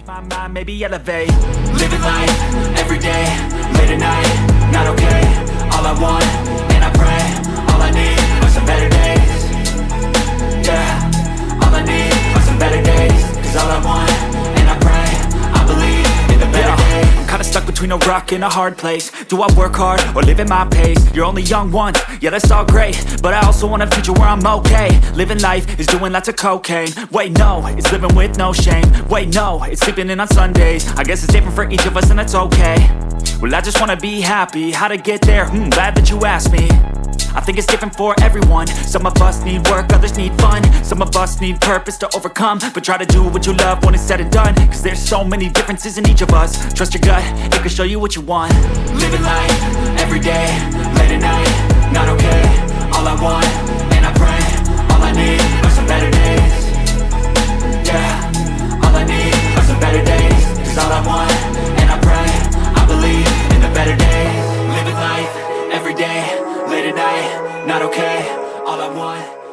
My mind, maybe elevate. Living life, every day, late at night, not okay. All I want, and I pray, all I need are some better days. Yeah, all I need are some better days. Cause all I want, and I pray, I believe in the better days. I'm kinda stuck between a rock and a hard place. Do I work hard, or live at my pace? You're only young once, yeah that's all great, but I also want a future where I'm okay. Living life is doing lots of cocaine. Wait no, it's living with no shame. Wait no, it's sleeping in on Sundays. I guess it's different for each of us and that's okay. Well I just wanna be happy, how to get there? Glad that you asked me. I think it's different for everyone. Some of us need work, others need fun. Some of us need purpose to overcome. But try to do what you love when it's said and done. Cause there's so many differences in each of us. Trust your gut, it can show you what you want. Living life, every day, late at night, not okay. All I want, and I pray, all I need are some better days. Yeah, all I need are some better days. Cause all I want, and I pray, I believe in the better days. Living life, every day, late at night, not okay. All I want